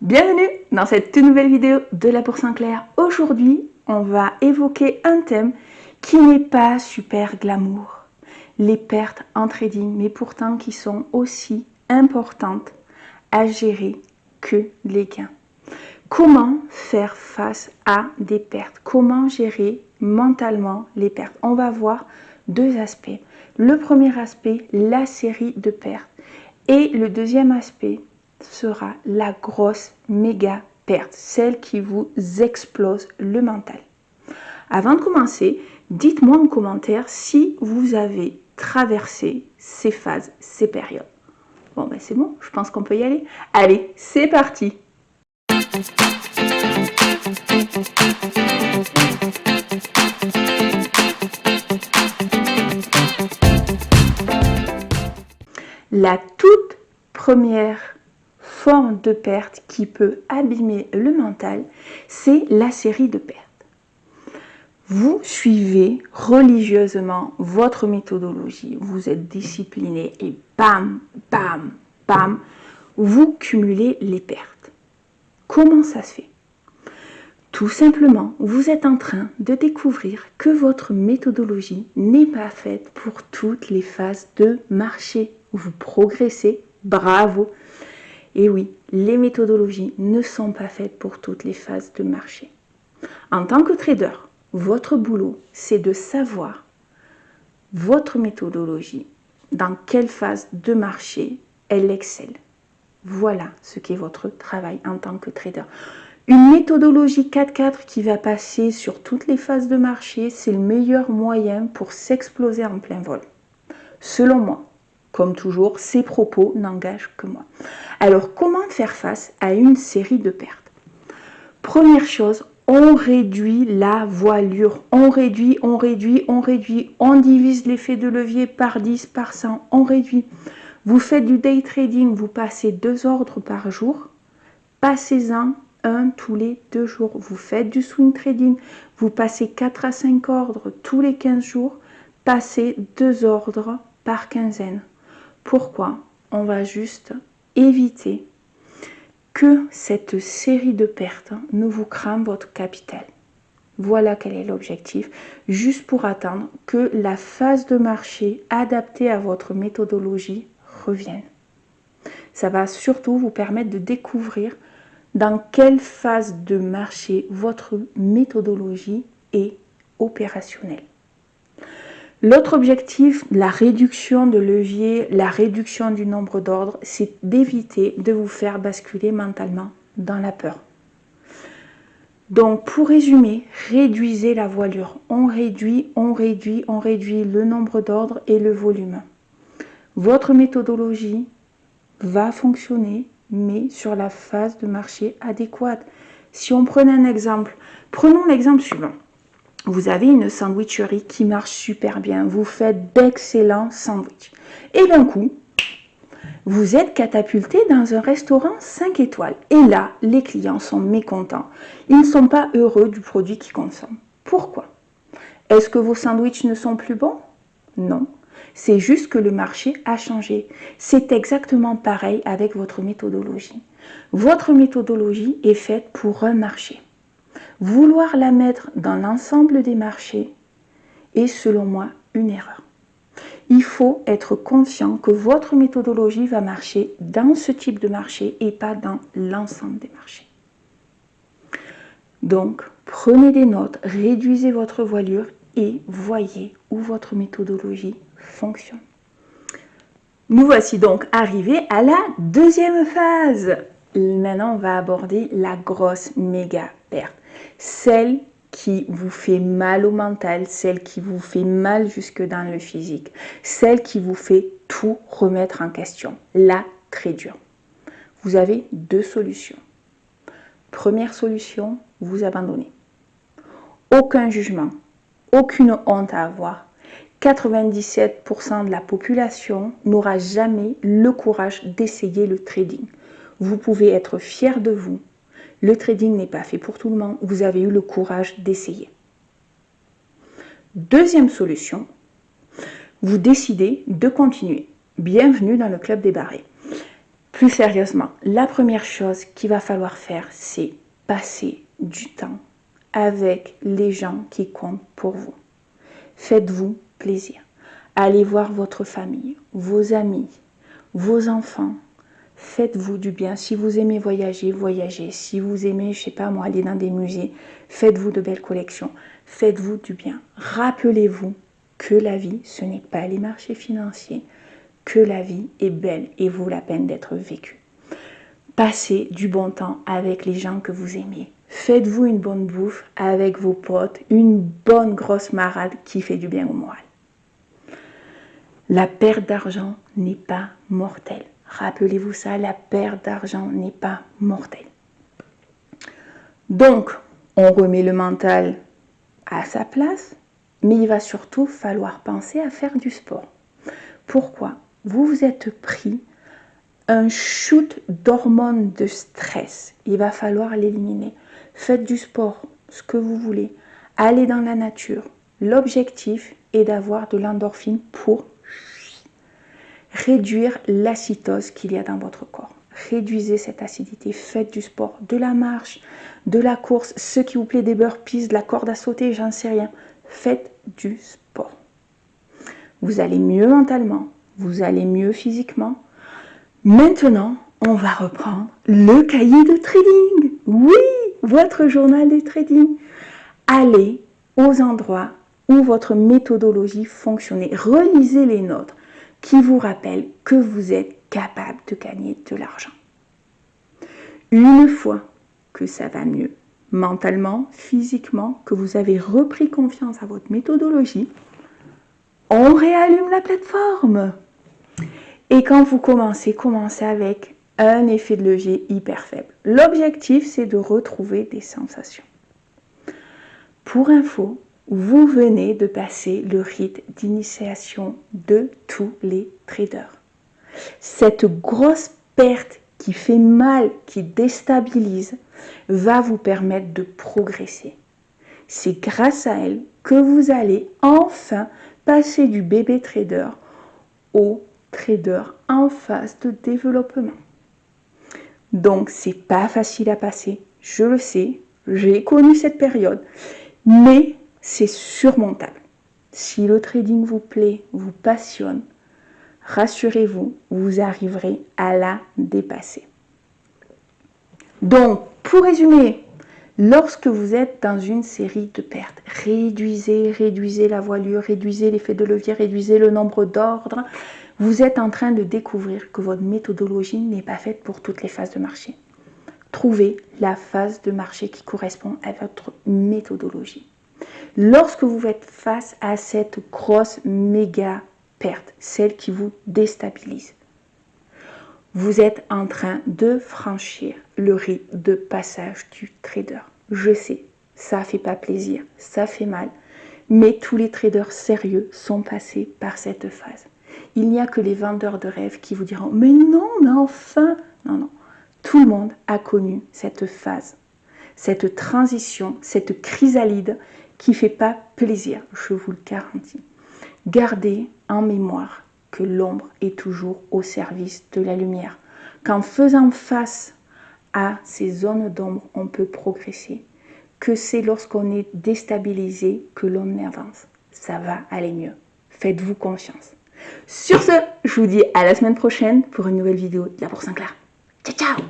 Bienvenue dans cette toute nouvelle vidéo de la Bourse en clair. Aujourd'hui, on va évoquer un thème qui n'est pas super glamour. Les pertes en trading, mais pourtant qui sont aussi importantes à gérer que les gains. Comment faire face à des pertes? Comment gérer mentalement les pertes? On va voir deux aspects. Le premier aspect, la série de pertes. Et le deuxième aspect sera la grosse méga perte, celle qui vous explose le mental. Avant de commencer, dites-moi en commentaire si vous avez traversé ces phases, ces périodes. Bon, ben c'est bon, je pense qu'on peut y aller. Allez, c'est parti! La toute première forme de perte qui peut abîmer le mental, c'est la série de pertes. Vous suivez religieusement votre méthodologie, vous êtes discipliné et bam, bam, bam, vous cumulez les pertes. Comment ça se fait? Tout simplement, vous êtes en train de découvrir que votre méthodologie n'est pas faite pour toutes les phases de marché. Vous progressez, bravo! Et oui, les méthodologies ne sont pas faites pour toutes les phases de marché. En tant que trader, votre boulot, c'est de savoir votre méthodologie, dans quelle phase de marché elle excelle. Voilà ce qu'est votre travail en tant que trader. Une méthodologie 4-4 qui va passer sur toutes les phases de marché, c'est le meilleur moyen pour s'exploser en plein vol. Selon moi. Comme toujours, ces propos n'engagent que moi. Alors, comment faire face à une série de pertes? Première chose, on réduit la voilure. On réduit, on divise l'effet de levier par 10, par 100, on réduit. Vous faites du day trading, vous passez 2 ordres par jour. Passez-en un tous les 2 jours. Vous faites du swing trading, vous passez 4 à 5 ordres tous les 15 jours. Passez 2 ordres par quinzaine. Pourquoi? On va juste éviter que cette série de pertes ne vous crame votre capital. Voilà quel est l'objectif, juste pour attendre que la phase de marché adaptée à votre méthodologie revienne. Ça va surtout vous permettre de découvrir dans quelle phase de marché votre méthodologie est opérationnelle. L'autre objectif, la réduction de levier, la réduction du nombre d'ordres, c'est d'éviter de vous faire basculer mentalement dans la peur. Donc, pour résumer, réduisez la voilure. On réduit le nombre d'ordres et le volume. Votre méthodologie va fonctionner, mais sur la phase de marché adéquate. Si on prenait un exemple, prenons l'exemple suivant. Vous avez une sandwicherie qui marche super bien. Vous faites d'excellents sandwichs. Et d'un coup, vous êtes catapulté dans un restaurant 5 étoiles. Et là, les clients sont mécontents. Ils ne sont pas heureux du produit qu'ils consomment. Pourquoi? Est-ce que vos sandwichs ne sont plus bons? Non. C'est juste que le marché a changé. C'est exactement pareil avec votre méthodologie. Votre méthodologie est faite pour un marché. Vouloir la mettre dans l'ensemble des marchés est selon moi une erreur. Il faut être conscient que votre méthodologie va marcher dans ce type de marché et pas dans l'ensemble des marchés. Donc, prenez des notes, réduisez votre voilure et voyez où votre méthodologie fonctionne. Nous voici donc arrivés à la deuxième phase. Maintenant, on va aborder la grosse méga perte. Celle qui vous fait mal au mental, celle qui vous fait mal jusque dans le physique, celle qui vous fait tout remettre en question. Là, très dur. Vous avez deux solutions. Première solution, vous abandonnez. Aucun jugement, aucune honte à avoir. 97% de la population n'aura jamais le courage d'essayer le trading. Vous pouvez être fier de vous. Le trading n'est pas fait pour tout le monde. Vous avez eu le courage d'essayer. Deuxième solution, vous décidez de continuer. Bienvenue dans le club des barrés. plus sérieusement, la première chose qu'il va falloir faire, c'est passer du temps avec les gens qui comptent pour vous. Faites-vous plaisir. Allez voir votre famille, vos amis, vos enfants. Faites-vous du bien. Si vous aimez voyager, voyagez. Si vous aimez, je sais pas moi, aller dans des musées, faites-vous de belles collections. Faites-vous du bien. Rappelez-vous que la vie, ce n'est pas les marchés financiers, que la vie est belle et vaut la peine d'être vécue. Passez du bon temps avec les gens que vous aimez. Faites-vous une bonne bouffe avec vos potes, une bonne grosse marade qui fait du bien au moral. La perte d'argent n'est pas mortelle. Rappelez-vous ça, la perte d'argent n'est pas mortelle. Donc, on remet le mental à sa place, mais il va surtout falloir penser à faire du sport. Pourquoi? Vous vous êtes pris un shoot d'hormones de stress. Il va falloir l'éliminer. Faites du sport, ce que vous voulez. Allez dans la nature. L'objectif est d'avoir de l'endorphine pour réduire l'acidose qu'il y a dans votre corps. Réduisez cette acidité, faites du sport, de la marche, de la course, ce qui vous plaît, des burpees, de la corde à sauter, j'en sais rien. Faites du sport. Vous allez mieux mentalement, vous allez mieux physiquement. Maintenant, on va reprendre le cahier de trading. Oui, votre journal de trading. Allez aux endroits où votre méthodologie fonctionnait. Relisez les notes qui vous rappellent que vous êtes capable de gagner de l'argent. Une fois que ça va mieux, mentalement, physiquement, que vous avez repris confiance à votre méthodologie, on réallume la plateforme. Et quand vous commencez avec un effet de levier hyper faible. L'objectif, c'est de retrouver des sensations. Pour info, vous venez de passer le rite d'initiation de tous les traders. Cette grosse perte qui fait mal, qui déstabilise, va vous permettre de progresser. C'est grâce à elle que vous allez enfin passer du bébé trader au trader en phase de développement. Donc, c'est pas facile à passer, je le sais, j'ai connu cette période, mais c'est surmontable. Si le trading vous plaît, vous passionne, rassurez-vous, vous arriverez à la dépasser. Donc, pour résumer, lorsque vous êtes dans une série de pertes, réduisez la voilure, réduisez l'effet de levier, réduisez le nombre d'ordres. Vous êtes en train de découvrir que votre méthodologie n'est pas faite pour toutes les phases de marché. Trouvez la phase de marché qui correspond à votre méthodologie. Lorsque vous êtes face à cette grosse méga perte, celle qui vous déstabilise, vous êtes en train de franchir le rite de passage du trader. Je sais, ça ne fait pas plaisir, ça fait mal, mais tous les traders sérieux sont passés par cette phase. Il n'y a que les vendeurs de rêves qui vous diront « Mais non, mais enfin !» Non, non. Tout le monde a connu cette phase, cette transition, cette chrysalide qui ne fait pas plaisir, je vous le garantis. Gardez en mémoire que l'ombre est toujours au service de la lumière. Qu'en faisant face à ces zones d'ombre, on peut progresser. Que c'est lorsqu'on est déstabilisé que l'on avance. Ça va aller mieux. Faites-vous confiance. Sur ce, je vous dis à la semaine prochaine pour une nouvelle vidéo de la Bourse en clair. Ciao, ciao!